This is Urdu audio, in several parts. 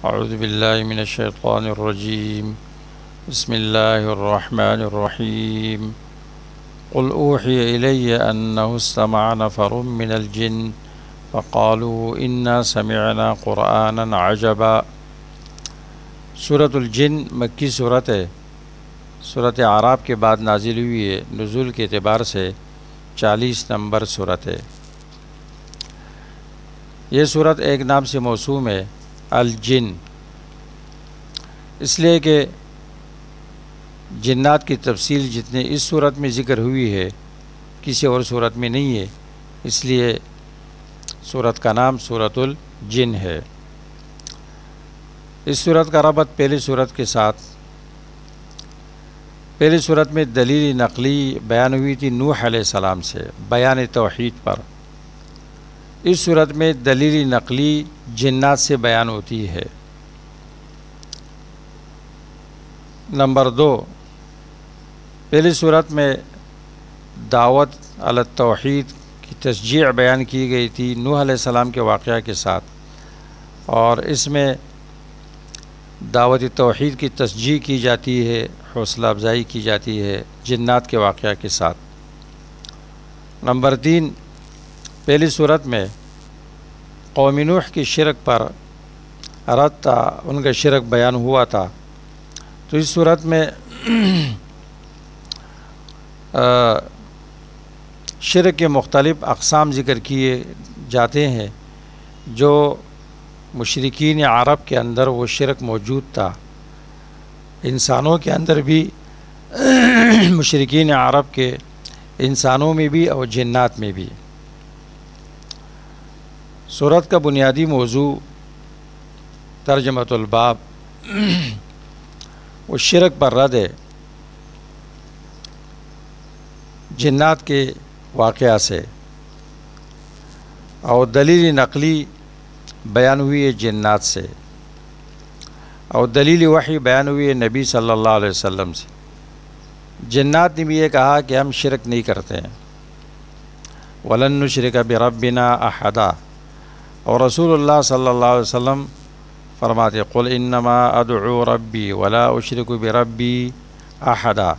اعوذ باللہ من الشیطان الرجیم بسم اللہ الرحمن الرحیم قل اوحی الی انہ استمع نفر من الجن فقالوا انا سمعنا قرآنا عجبا۔ سورۃ الجن مکی صورت ہے، سورۃ اعراف کے بعد نازل ہوئی ہے۔ نزول کے اعتبار سے 40 نمبر سورت ہے۔ یہ سورت ایک نام سے موسوم ہے، الجن، اس لیے کہ جنات کی تفصیل جتنے اس صورت میں ذکر ہوئی ہے کسی اور صورت میں نہیں ہے، اس لیے صورت کا نام سورۃ الجن ہے۔ اس صورت کا ربط پہلی صورت کے ساتھ، پہلی صورت میں دلیل نقلی بیان ہوئی تھی نوح علیہ السلام سے بیان توحید پر، اس صورت میں دلیل نقلی جنات سے بیان ہوتی ہے۔ نمبر 2، پہلی صورت میں دعوت علی التوحید کی تشجیع بیان کی گئی تھی نوح علیہ السلام کے واقعہ کے ساتھ، اور اس میں دعوت توحید کی تشجیع کی جاتی ہے، حوصلہ افزائی کی جاتی ہے جنات کے واقعہ کے ساتھ۔ نمبر 3، پہلی صورت میں قوم نوح کی شرک پر رد تھا، ان کا شرک بیان ہوا تھا، تو اس صورت میں شرک کے مختلف اقسام ذکر کیے جاتے ہیں جو مشرکین عرب کے اندر وہ شرک موجود تھا، انسانوں کے اندر بھی مشرکین عرب کے انسانوں میں بھی اور جنات میں بھی۔ سورت کا بنیادی موضوع ترجمۃ الباب وہ شرک پر رد ہے جنات کے واقعہ سے، اور دلیل نقلی بیان ہوئی ہے جنات سے، اور دلیل وحی بیان ہوئی ہے نبی صلی اللہ علیہ وسلم سے۔ جنات نے بھی یہ کہا کہ ہم شرک نہیں کرتے ہیں، وَلَن نُشْرِكَ بِرَبِّنَا أَحَدًا، اور رسول اللہ صلی اللہ علیہ وسلم فرماتے قُلْ إِنَّمَا أَدْعُو رَبِّي وَلَا أُشْرِكُ بِرَبِّي أَحَدًا،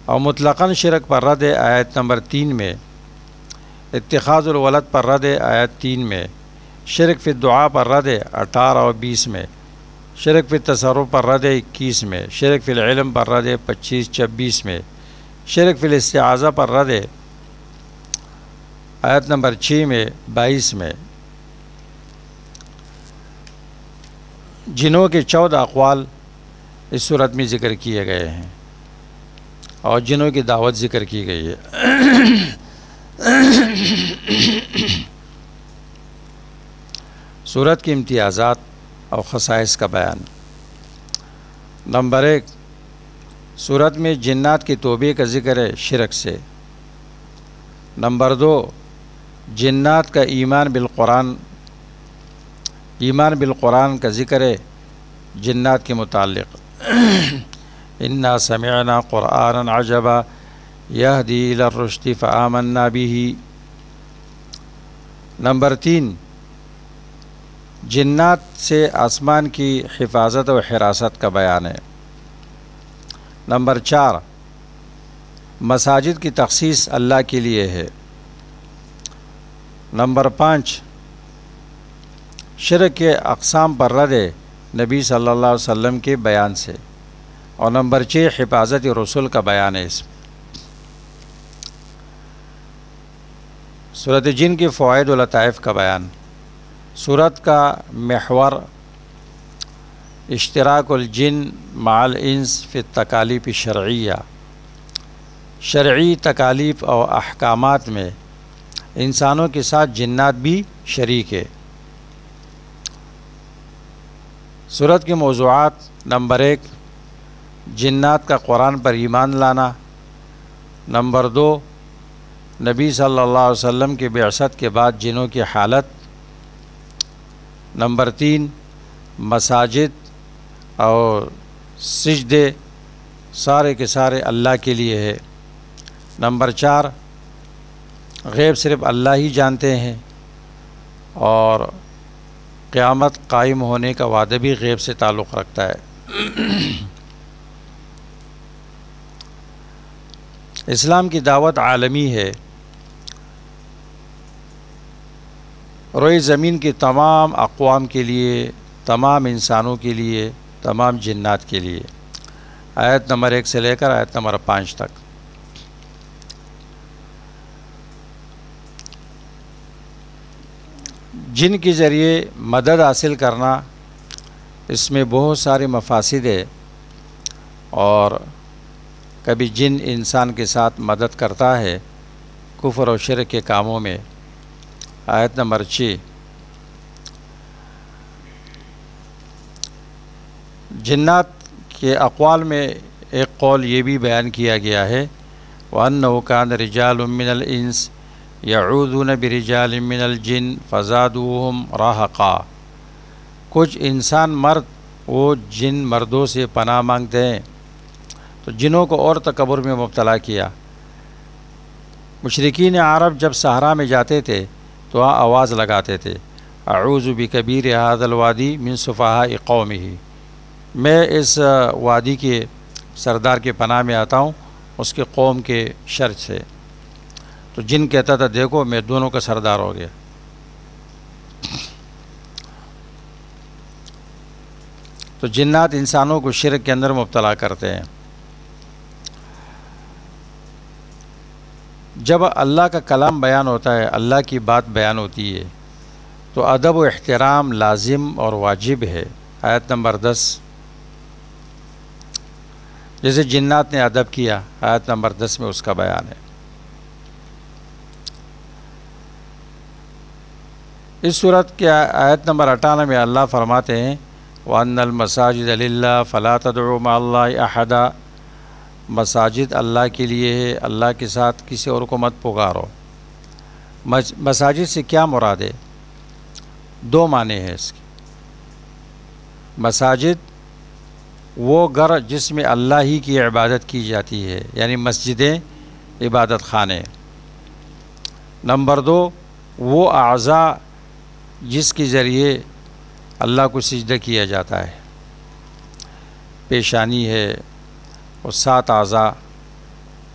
اور مطلقاً شرک پر رد ہے آیت نمبر 3 میں، اتخاذ الولد پر رد ہے آیت 3 میں، شرک فی الدعاء پر رد ہے 18 اور 20 میں، شرک فی التصرف پر رد ہے 21 میں، شرک فی العلم پر رد ہے 25-26 میں، شرک فی الاستعاذہ پر رد ہے آیت نمبر 6 میں 22 میں۔ جنوں کے 14 اقوال اس صورت میں ذکر کیے گئے ہیں اور جنوں کی دعوت ذکر کی گئی ہے۔ صورت کی امتیازات اور خصائص کا بیان۔ نمبر 1، صورت میں جنات کی توبہ کا ذکر ہے شرک سے۔ نمبر 2، جنات کا ایمان بالقرآن کا ذکر ہے جنات کے متعلق، انا سمعنا قرآنا عجبا یہدی الی الرشد فآمنا به۔ نمبر 3، جنات سے آسمان کی حفاظت و حراست کا بیان ہے۔ نمبر 4، مساجد کی تخصیص اللہ کے لیے ہے۔ نمبر 5، شرک کے اقسام پر رد ہے نبی صلی اللہ علیہ وسلم کے بیان سے، اور نمبر 6، حفاظت رسول کا بیان ہے اس میں۔ سورۃ جن کے فوائد و لطائف کا بیان۔ سورت کا محور اشتراک الجن مع الانس فی التکالیف الشرعیہ، شرعی تکالیف اور احکامات میں انسانوں کے ساتھ جنات بھی شریک ہے۔ سورت کے موضوعات۔ نمبر 1، جنات کا قرآن پر ایمان لانا۔ نمبر 2، نبی صلی اللہ علیہ وسلم کے بعثت کے بعد جنوں کی حالت۔ نمبر 3، مساجد اور سجدے سارے کے سارے اللہ کے لیے ہے۔ نمبر 4، غیب صرف اللہ ہی جانتے ہیں، اور قیامت قائم ہونے کا وعدہ بھی غیب سے تعلق رکھتا ہے۔ اسلام کی دعوت عالمی ہے، روئے زمین کی تمام اقوام کے لیے، تمام انسانوں کے لیے، تمام جنات کے لیے۔ آیت نمبر 1 سے لے کر آیت نمبر 5 تک۔ جن کے ذریعے مدد حاصل کرنا، اس میں بہت سارے مفاسد ہے، اور کبھی جن انسان کے ساتھ مدد کرتا ہے کفر و شرک کے کاموں میں۔ آیت نمبر 6، جنات کے اقوال میں ایک قول یہ بھی بیان کیا گیا ہے، وَأَنَّهُ كَانَ رِجَالٌ مِّنَ الْإِنسِ يَعُوذُونَ بِرِجَالٍ مِّنَ الْجِنِّ فَزَادُوهُمْ رَهَقًا۔ کچھ انسان مرد وہ جن مردوں سے پناہ مانگتے ہیں تو جنوں کو اور تکبر میں مبتلا کیا۔ مشرکین عرب جب صحرا میں جاتے تھے تو وہاں آواز لگاتے تھے، اعوذ بکبیر ھذا الوادی من سفہاء قومہ، میں اس وادی کے سردار کے پناہ میں آتا ہوں اس کے قوم کے شر سے۔ تو جن کہتا تھا دیکھو میں دونوں کا سردار ہو گیا۔ تو جنات انسانوں کو شرک کے اندر مبتلا کرتے ہیں۔ جب اللہ کا کلام بیان ہوتا ہے، اللہ کی بات بیان ہوتی ہے، تو ادب و احترام لازم اور واجب ہے۔ آیت نمبر 10، جیسے جنات نے ادب کیا، آیت نمبر 10 میں اس کا بیان ہے۔ اس صورت کے آیت نمبر 58 میں اللہ فرماتے ہیں، وَأَنَّ الْمَسَاجِدَ لِلَّهِ فَلَا تَدْعُوا مَعَ اللَّهِ أَحَدًا، مساجد اللہ کے لیے ہے، اللہ کے ساتھ کسی اور کو مت پکارو۔ مساجد سے کیا مراد ہے؟ دو معنی ہے اس کی۔ مساجد وہ گھر جس میں اللہ ہی کی عبادت کی جاتی ہے، یعنی مسجدیں، عبادت خانے۔ نمبر 2، وہ اعضاء جس کے ذریعے اللہ کو سجدہ کیا جاتا ہے۔ پیشانی ہے، اور 7 اعضاء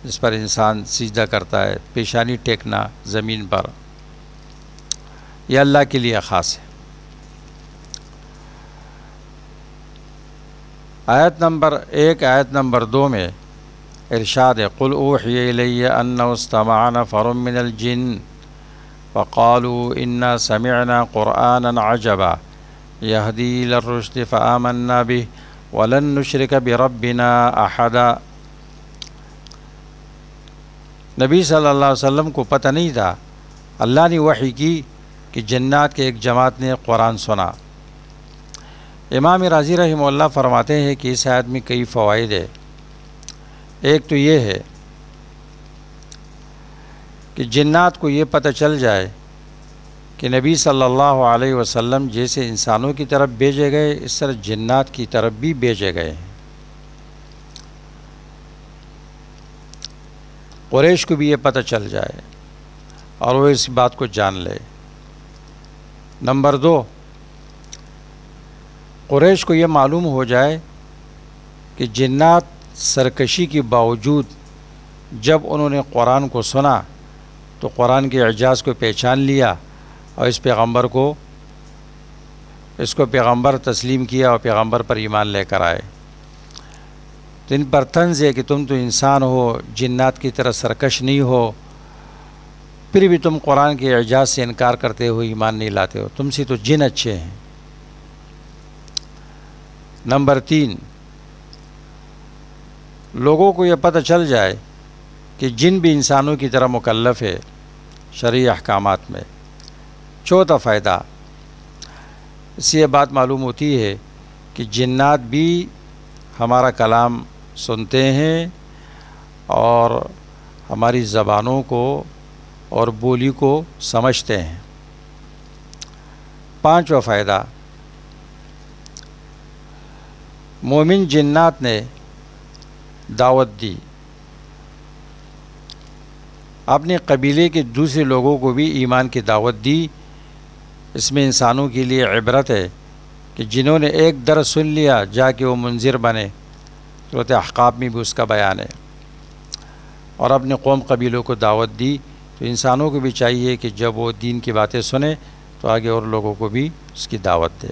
جس پر انسان سجدہ کرتا ہے، پیشانی ٹیکنا زمین پر، یہ اللہ کے لیے خاص ہے۔ آیت نمبر 1 آیت نمبر 2 میں ارشاد ہے، قُلْ أُوحِيَ إِلَيَّ أَنَّهُ اسْتَمَعَ نَفَرٌ مِّنَ الْجِنِّ فَقَالُوا إِنَّا سَمِعْنَا قُرْآنًا عَجَبًا يَهْدِي إِلَى الرُّشْدِ فَآمَنَّا بِهِ وَلَن نُّشْرِكَ بِرَبِّنَا أَحَدًا۔ نبی صلی اللہ علیہ وسلم کو پتہ نہیں تھا، اللہ نے وحی کی کہ جنات کے ایک جماعت نے قرآن سنا۔ امام رازی رحمہ اللہ فرماتے ہیں کہ اس آیت میں کئی فوائد ہے۔ ایک تو یہ ہے کہ جنات کو یہ پتہ چل جائے کہ نبی صلی اللہ علیہ وسلم جیسے انسانوں کی طرف بھیجے گئے، اس طرح جنات کی طرف بھی بھیجے گئے ہیں۔ قریش کو بھی یہ پتہ چل جائے اور وہ اس بات کو جان لے۔ نمبر 2، قریش کو یہ معلوم ہو جائے کہ جنات سرکشی کے باوجود جب انہوں نے قرآن کو سنا تو قرآن کے اعجاز کو پہچان لیا اور اس کو پیغمبر تسلیم کیا اور پیغمبر پر ایمان لے کر آئے۔ تو ان پر طنز ہے کہ تم تو انسان ہو، جنات کی طرح سرکش نہیں ہو، پھر بھی تم قرآن کے اعجاز سے انکار کرتے ہو، ایمان نہیں لاتے ہو، تم سے تو جن اچھے ہیں۔ نمبر 3، لوگوں کو یہ پتہ چل جائے کہ جن بھی انسانوں کی طرح مکلف ہے شرعی احکامات میں۔ چوتھا فائدہ، اس سے یہ بات معلوم ہوتی ہے کہ جنات بھی ہمارا کلام سنتے ہیں اور ہماری زبانوں کو اور بولی کو سمجھتے ہیں۔ پانچواں فائدہ، مومن جنات نے دعوت دی، اپنے قبیلے کے دوسرے لوگوں کو بھی ایمان کی دعوت دی اس میں انسانوں کے لیے عبرت ہے کہ جنہوں نے ایک درس سن لیا جا کے وہ منذر بنے. صورت احقاف میں بھی اس کا بیان ہے. اور اپنے قوم قبیلوں کو دعوت دی. تو انسانوں کو بھی چاہیے کہ جب وہ دین کی باتیں سنیں تو آگے اور لوگوں کو بھی اس کی دعوت دے.